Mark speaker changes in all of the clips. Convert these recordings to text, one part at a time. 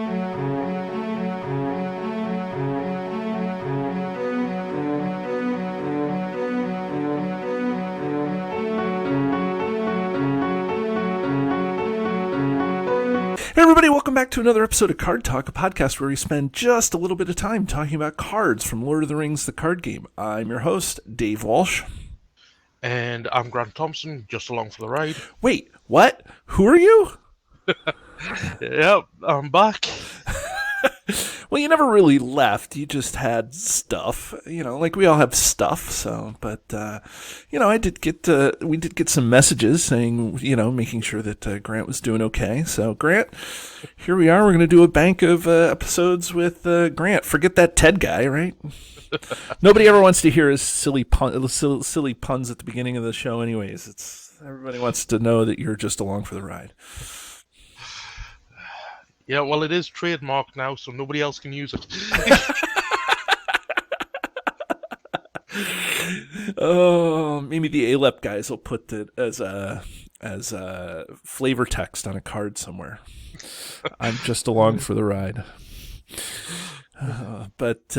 Speaker 1: Hey everybody, welcome back to another episode of Card Talk, a podcast where we spend just a little bit of time talking about cards from Lord of the Rings, the card game. I'm your host, Dave Walsh.
Speaker 2: And I'm Grant Thompson, just along for the ride.
Speaker 1: Wait, what? Who are you?
Speaker 2: Yep, I'm back.
Speaker 1: Well, you never really left. You just had stuff, like we all have stuff. So, but I did get we did get some messages saying, making sure that Grant was doing okay. So, Grant, here we are. We're going to do a bank of episodes with Grant. Forget that Ted guy, right? Nobody ever wants to hear his silly puns at the beginning of the show. Anyways, everybody wants to know that you're just along for the ride.
Speaker 2: Yeah, well, it is trademarked now, so nobody else can use it.
Speaker 1: Oh, maybe the ALEP guys will put it as a flavor text on a card somewhere. I'm just along for the ride. But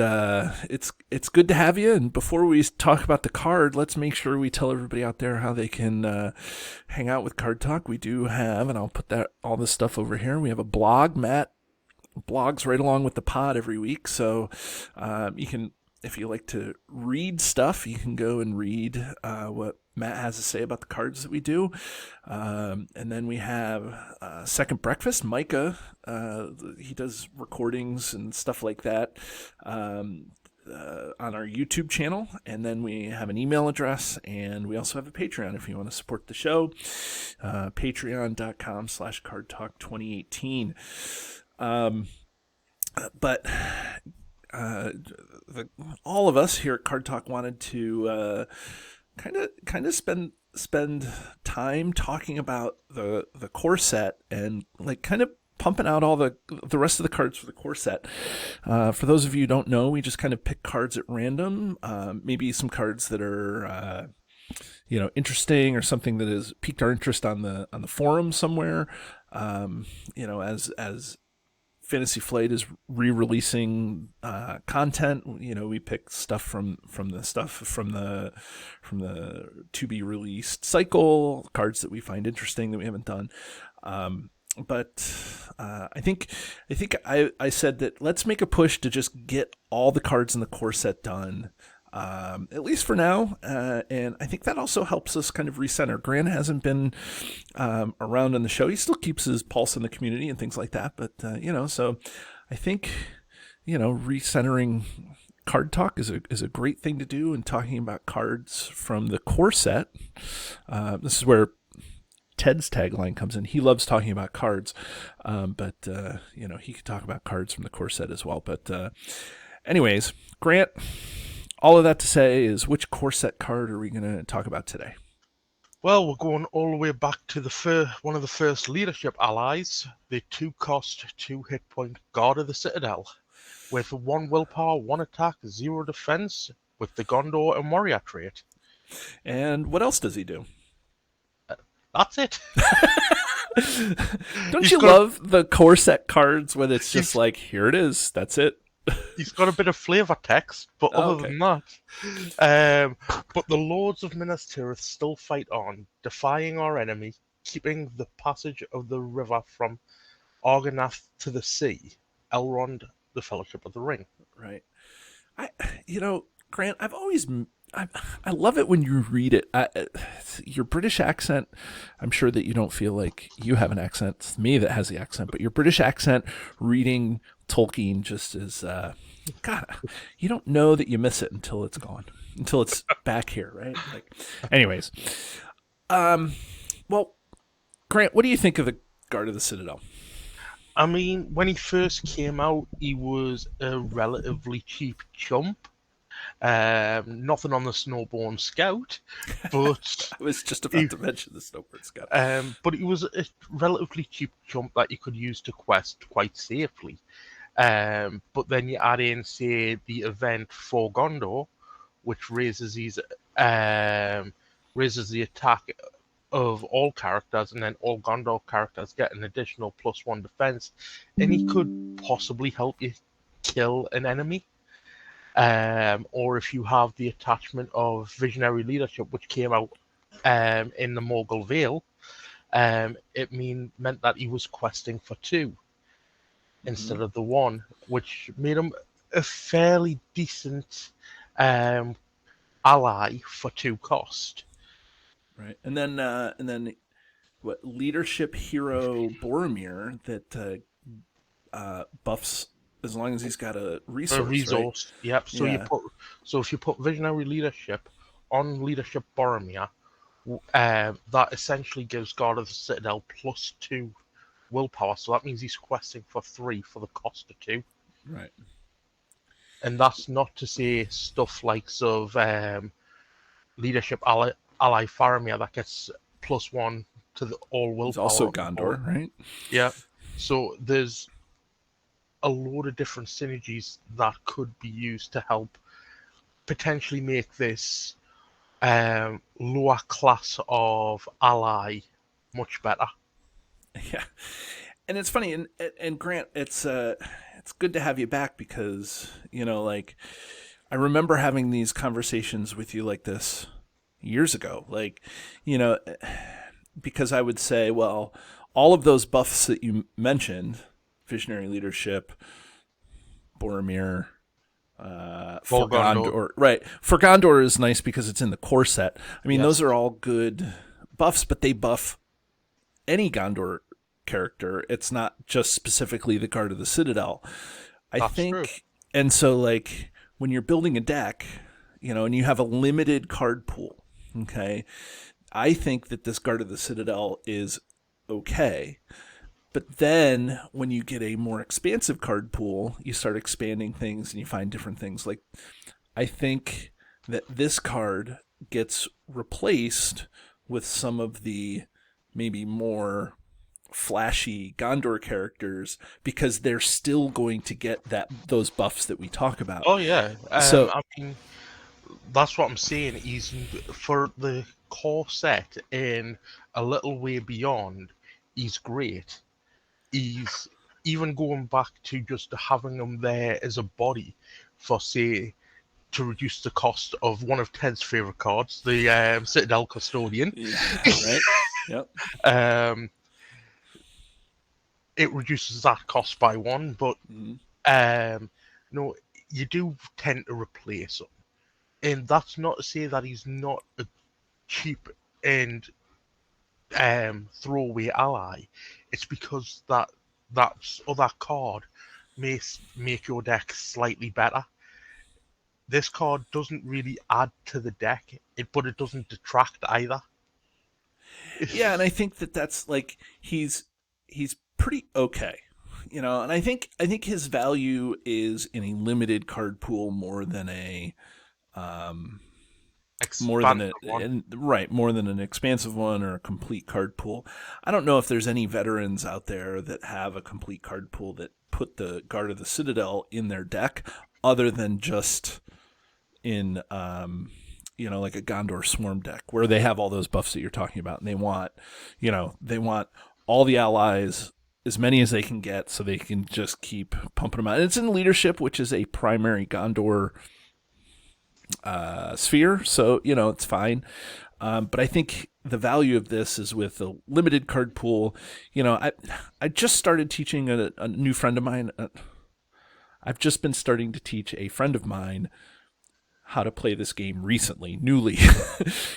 Speaker 1: it's good to have you. And before we talk about the card, let's make sure we tell everybody out there how they can hang out with Card Talk. We do have, and I'll put all this stuff over here. We have a blog. Matt blogs right along with the pod every week, so you can, if you like to read stuff, you can go and read what Matt has to say about the cards that we do. And then we have Second Breakfast. Micah, he does recordings and stuff like that on our YouTube channel. And then we have an email address, and we also have a Patreon if you want to support the show. Patreon.com/cardtalk2018. But all of us here at Card Talk wanted to kind of spend time talking about the core set and like kind of pumping out all the rest of the cards for the core set. For those of you who don't know, we just kind of pick cards at random, maybe some cards that are interesting or something that has piqued our interest on the forum somewhere. As Fantasy Flight is re-releasing content. We pick stuff from the to be released cycle, cards that we find interesting that we haven't done. But I think I said that let's make a push to just get all the cards in the core set done. At least for now, and I think that also helps us kind of recenter. Grant hasn't been around on the show. He still keeps his pulse in the community and things like that, but so I think recentering Card Talk is a great thing to do, and talking about cards from the core set. This is where Ted's tagline comes in. He loves talking about cards, but he could talk about cards from the core set as well. But anyways, Grant. All of that to say is, which core set card are we going to talk about today?
Speaker 2: Well, we're going all the way back to one of the first leadership allies, the 2-cost, 2-hit point Guard of the Citadel, with 1 willpower, 1 attack, 0 defense, with the Gondor and Warrior trait.
Speaker 1: And what else does he do?
Speaker 2: That's it.
Speaker 1: Don't you love the core set cards when it's just like, here it is, that's it?
Speaker 2: He's got a bit of flavor text, but other than that. But the Lords of Minas Tirith still fight on, defying our enemy, keeping the passage of the river from Argonath to the sea, Elrond, the Fellowship of the Ring.
Speaker 1: Right. Grant, I love it when you read it. Your British accent, I'm sure that you don't feel like you have an accent. It's me that has the accent, but your British accent reading Tolkien just is, God, you don't know that you miss it until it's gone, until it's back here, right? Anyways. Well, Grant, what do you think of the Guard of the Citadel?
Speaker 2: I mean, when he first came out, he was a relatively cheap chump. Nothing on the Snowborn Scout, but
Speaker 1: I was just about to mention the Snowborn Scout.
Speaker 2: But it was a relatively cheap chump that you could use to quest quite safely. But then you add in, say, the event for Gondor, which raises the attack of all characters, and then all Gondor characters get an additional +1 defense, and he could possibly help you kill an enemy. Or if you have the attachment of Visionary Leadership, which came out in the Morgul Vale, it meant that he was questing for 2 instead of the 1, which made him a fairly decent ally for 2 cost.
Speaker 1: Right, and then what leadership hero Boromir that buffs as long as he's got a resource. Right?
Speaker 2: Yep. So
Speaker 1: Yeah.
Speaker 2: if you put Visionary Leadership on Leadership Boromir, that essentially gives Guard of the Citadel +2 willpower. So that means he's questing for 3 for the cost of 2.
Speaker 1: Right.
Speaker 2: And that's not to say stuff like Leadership Ally Faramir that gets +1 to the all willpower.
Speaker 1: It's also Gondor, right?
Speaker 2: Yeah. So there's a load of different synergies that could be used to help potentially make this lower class of ally much better.
Speaker 1: Yeah, and it's funny, and Grant, it's good to have you back because like I remember having these conversations with you like this years ago, like because I would say, well, all of those buffs that you mentioned, Visionary Leadership, Boromir, for Gondor. Right. For Gondor is nice because it's in the core set. I mean, those are all good buffs, but they buff any Gondor character. It's not just specifically the Guard of the Citadel. That's true. And so, like, when you're building a deck, and you have a limited card pool, okay, I think that this Guard of the Citadel is okay. But then when you get a more expansive card pool, you start expanding things and you find different things. Like, I think that this card gets replaced with some of the maybe more flashy Gondor characters because they're still going to get those buffs that we talk about.
Speaker 2: Oh, yeah. So I mean, that's what I'm saying. He's for the core set in a little way beyond, he's great. He's even going back to just having him there as a body for, say, to reduce the cost of one of Ted's favourite cards, the Citadel Custodian.
Speaker 1: Yeah, right? Yep.
Speaker 2: It reduces that cost by 1, but no, you do tend to replace him. And that's not to say that he's not a cheap and throwaway ally. It's because that other card may make your deck slightly better. This card doesn't really add to the deck, but it doesn't detract either.
Speaker 1: Yeah, and I think that's like he's pretty okay, and I think his value is in a limited card pool more than an expansive one or a complete card pool. I don't know if there's any veterans out there that have a complete card pool that put the Guard of the Citadel in their deck other than just in like a Gondor Swarm deck where they have all those buffs that you're talking about and they want all the allies, as many as they can get, so they can just keep pumping them out. And it's in Leadership, which is a primary Gondor sphere, so it's fine. But I think the value of this is with the limited card pool. I just started teaching a new friend of mine. I've just been starting to teach a friend of mine how to play this game newly.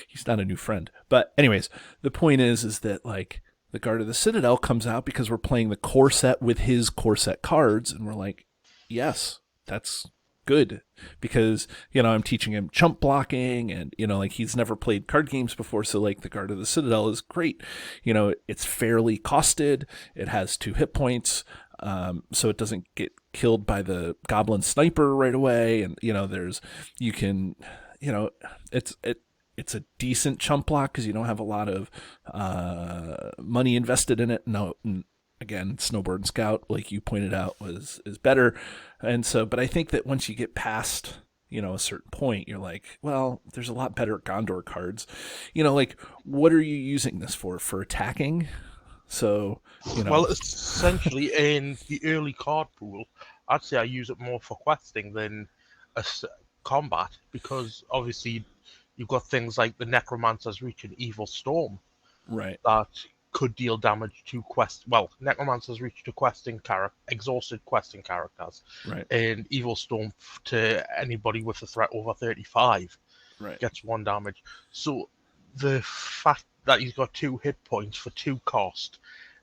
Speaker 1: He's not a new friend, but anyways, the point is that like the Guard of the Citadel comes out because we're playing the core set with his core set cards, and we're like, yes, that's good because I'm teaching him chump blocking and like he's never played card games before, so like the Guard of the Citadel is great. It's fairly costed, it has 2 hit points, so it doesn't get killed by the goblin sniper right away, and it's a decent chump block because you don't have a lot of money invested in it. No, again, Snowboard and Scout, like you pointed out, is better. And so, but I think that once you get past, a certain point, you're like, well, there's a lot better Gondor cards. Like, what are you using this for? For attacking? So,
Speaker 2: Well, essentially, in the early card pool, I'd say I use it more for questing than combat, because obviously you've got things like the Necromancer's Reach and Evil Storm
Speaker 1: right,
Speaker 2: that could deal damage to Necromancer's Reach to exhausted questing characters,
Speaker 1: right,
Speaker 2: and Evil Storm to anybody with a threat over 35
Speaker 1: right.
Speaker 2: gets 1 damage. So the fact that he's got 2 hit points for 2 cost,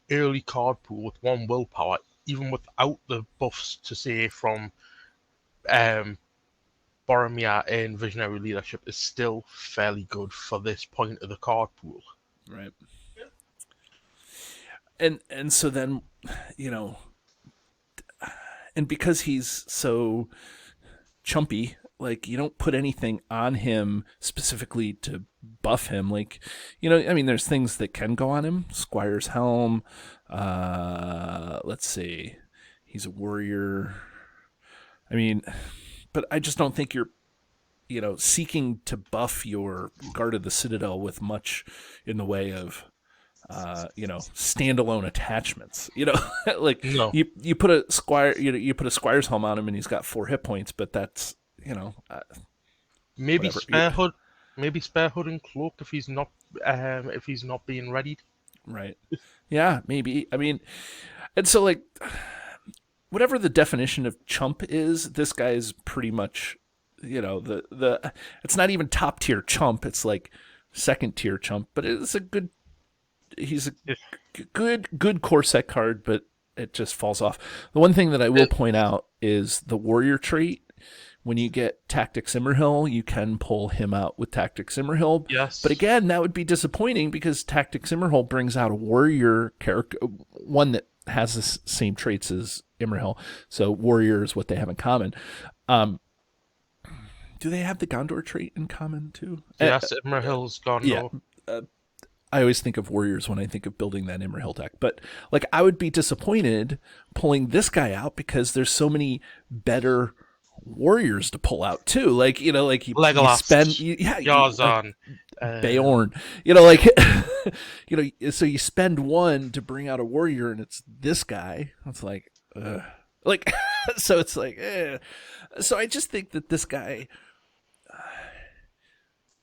Speaker 2: early card pool with 1 willpower, even without the buffs to say from um, Boromir and Visionary Leadership, is still fairly good for this point of the card pool.
Speaker 1: Right. And so then, you know, and because he's so chumpy, like you don't put anything on him specifically to buff him. Like, I mean, there's things that can go on him. Squire's Helm. Let's see, he's a warrior. I mean, but I just don't think you're, seeking to buff your Guard of the Citadel with much in the way of standalone attachments. Like
Speaker 2: No.
Speaker 1: you put a squire, you put a squire's helm on him, and he's got 4 hit points. But that's
Speaker 2: Maybe
Speaker 1: whatever.
Speaker 2: spare hood and cloak if he's not being readied.
Speaker 1: Right. Yeah, maybe. I mean, and so like whatever the definition of chump is, this guy's pretty much, the it's not even top tier chump. It's like second tier chump, but it's he's a good core set card, but it just falls off. The one thing that I will point out is the warrior trait. When you get Tactics Immerhill, you can pull him out with Tactics Immerhill.
Speaker 2: Yes.
Speaker 1: But again, that would be disappointing because Tactics Immerhill brings out a warrior character, one that has the same traits as Immerhill. So warrior is what they have in common. Do they have the Gondor trait in common too?
Speaker 2: Yes, Immerhill's Gondor.
Speaker 1: Yeah. I always think of warriors when I think of building that Immerhill deck. But like, I would be disappointed pulling this guy out because there's so many better warriors to pull out too. Like, like you spend,
Speaker 2: Yarzan,
Speaker 1: Beorn, so you spend 1 to bring out a warrior, and it's this guy. It's like, so it's like, so I just think that this guy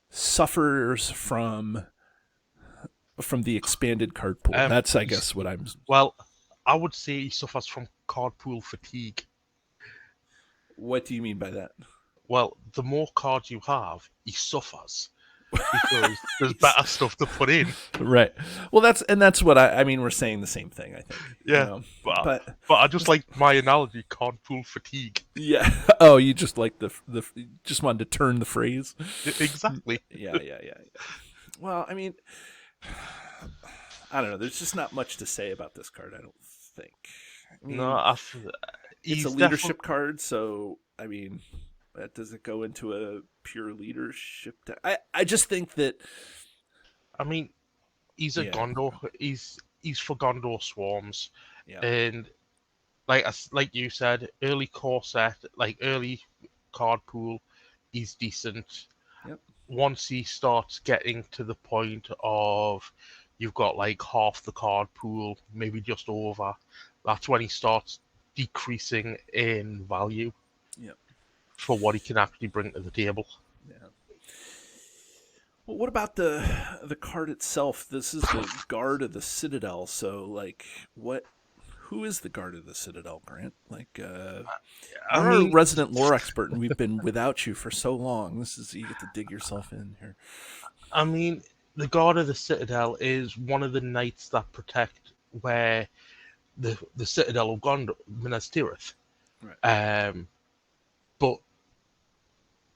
Speaker 1: suffers from the expanded card pool. That's, I guess, what I'm.
Speaker 2: Well, I would say he suffers from card pool fatigue.
Speaker 1: What do you mean by that?
Speaker 2: Well, the more cards you have, he suffers because there's better stuff to put in.
Speaker 1: Right. Well, that's what I mean. We're saying the same thing, I think.
Speaker 2: Yeah, but I just like my analogy, card pool fatigue.
Speaker 1: Yeah. Oh, you just like the just wanted to turn the phrase.
Speaker 2: Exactly.
Speaker 1: Yeah. Well, I mean, I don't know. There's just not much to say about this card, I don't think. I mean, it's a leadership card, so I mean, does it go into a pure leadership deck? I just think that.
Speaker 2: I mean, he's a Gondor. He's for Gondor swarms, and like you said, early core set, like early card pool, he's decent.
Speaker 1: Yep.
Speaker 2: Once he starts getting to the point of you've got like half the card pool, maybe just over, that's when he starts decreasing in value.
Speaker 1: Yep.
Speaker 2: For what he can actually bring to the table.
Speaker 1: Yeah. Well, what about the card itself? This is the Guard of the Citadel. So, like, who is the Guard of the Citadel, Grant? Like, you're a resident lore expert, and we've been without you for so long. You get to dig yourself in here.
Speaker 2: I mean, the Guard of the Citadel is one of the knights that protect where the Citadel of Gondor, Minas Tirith.
Speaker 1: Right.
Speaker 2: But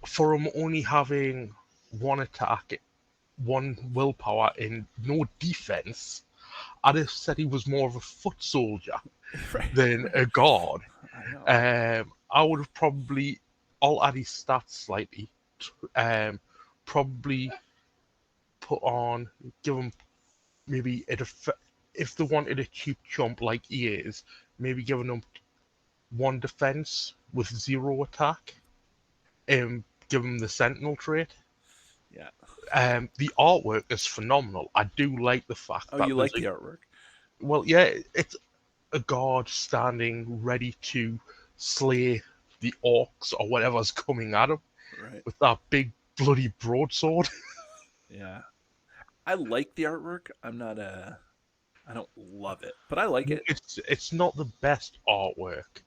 Speaker 2: for him only having 1 attack, 1 willpower, and no defense, I'd have said he was more of a foot soldier than a guard. I would have probably altered his stats slightly. Probably give him maybe if they wanted a cheap chump like he is, maybe giving him 1 defense with 0 attack, and give him the Sentinel trait.
Speaker 1: Yeah.
Speaker 2: The artwork is phenomenal. I do like the fact that
Speaker 1: you like the artwork?
Speaker 2: Well, yeah, it's a guard standing ready to slay the orcs or whatever's coming at him
Speaker 1: Right.
Speaker 2: with that big bloody broadsword.
Speaker 1: Yeah. I like the artwork. I don't love it, but I like it.
Speaker 2: It's not the best artwork,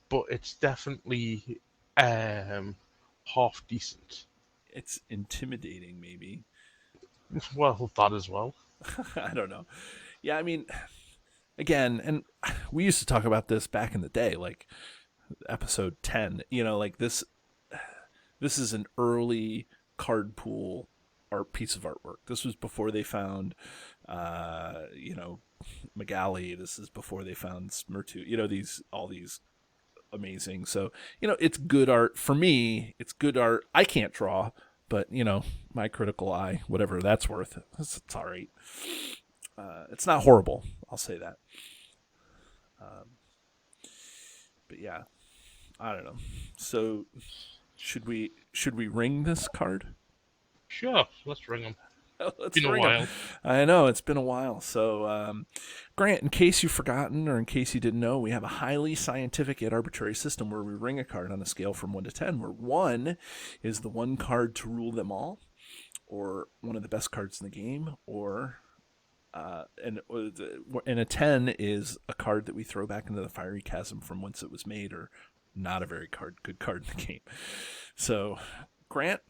Speaker 2: but it's definitely half decent.
Speaker 1: It's intimidating, maybe.
Speaker 2: Well, that as well.
Speaker 1: I don't know. Yeah, I mean, again, and we used to talk about this back in the day, like episode 10. Like this is an early card pool art piece of artwork. This was before they found Magali. This is before they found Smirtu. All these amazing. So, it's good art. For me, it's good art. I can't draw, but my critical eye, whatever that's worth, it's all right. It's not horrible, I'll say that. But yeah, I don't know. So should we ring this card?
Speaker 2: Sure, let's ring them.
Speaker 1: It's been a while. I know, it's been a while. So, Grant, in case you've forgotten or in case you didn't know, we have a highly scientific yet arbitrary system where we ring a card on a scale from 1 to 10, where 1 is the one card to rule them all, or one of the best cards in the game, and a 10 is a card that we throw back into the fiery chasm from whence it was made, or not a very good card in the game. So, Grant,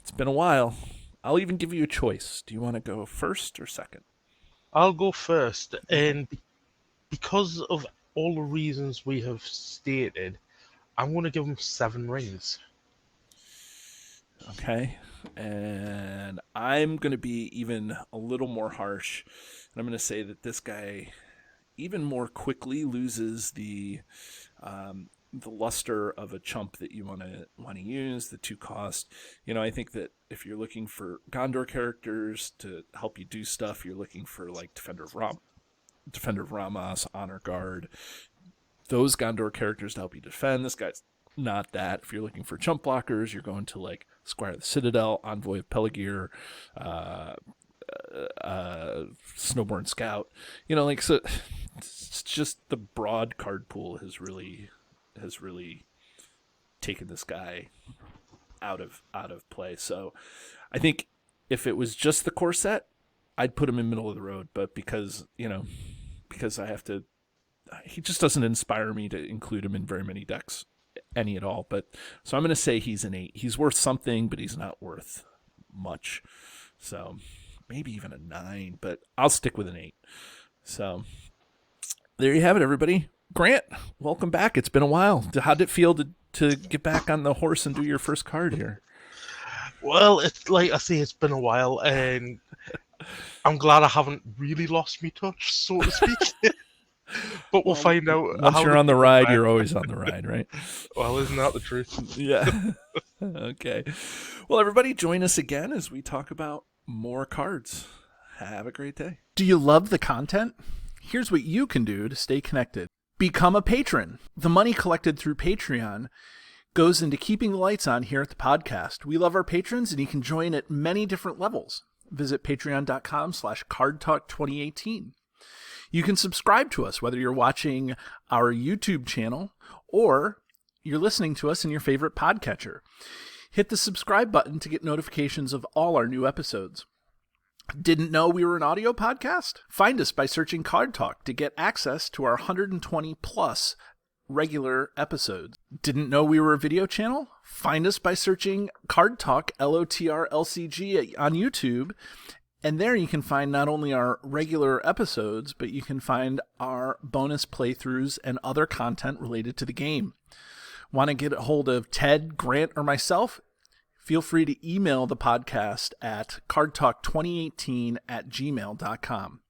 Speaker 1: it's been a while. I'll even give you a choice. Do you want to go first or second?
Speaker 2: I'll go first, and because of all the reasons we have stated, I'm going to give him 7 rings.
Speaker 1: Okay. And I'm going to be even a little more harsh. And I'm going to say that this guy even more quickly loses the luster of a chump that you want to use, the 2 cost. I think that if you're looking for Gondor characters to help you do stuff, you're looking for like Defender of Ramos, Honor Guard, those Gondor characters to help you defend. This guy's not that. If you're looking for chump blockers, you're going to like Squire of the Citadel, Envoy of Peligir, Snowborn Scout. So it's just the broad card pool has really taken this guy out of play. So I think if it was just the core set, I'd put him in middle of the road. But because I have to, he just doesn't inspire me to include him in very many decks, any at all. But so I'm going to say he's an 8. He's worth something, but he's not worth much. So maybe even a 9, but I'll stick with an 8. So there you have it, everybody. Grant, welcome back. It's been a while. How did it feel to get back on the horse and do your first card here?
Speaker 2: Well, it's like I say, it's been a while, and I'm glad I haven't really lost me touch, so to speak. But we'll find out.
Speaker 1: Once you're on the ride, you're always on the ride, right?
Speaker 2: Well, isn't that the truth?
Speaker 1: Yeah. Okay. Well, everybody, join us again as we talk about more cards. Have a great day.
Speaker 3: Do you love the content? Here's what you can do to stay connected. Become a patron. The money collected through Patreon goes into keeping the lights on here at the podcast. We love our patrons, and you can join at many different levels. Visit patreon.com/cardtalk2018. You can subscribe to us, whether you're watching our YouTube channel or you're listening to us in your favorite podcatcher. Hit the subscribe button to get notifications of all our new episodes. Didn't know we were an audio podcast? Find us by searching Card Talk to get access to our 120 plus regular episodes. Didn't know we were a video channel? Find us by searching Card Talk LOTR LCG on YouTube. And there you can find not only our regular episodes, but you can find our bonus playthroughs and other content related to the game. Want to get a hold of Ted, Grant, or myself? Feel free to email the podcast at cardtalk2018@gmail.com.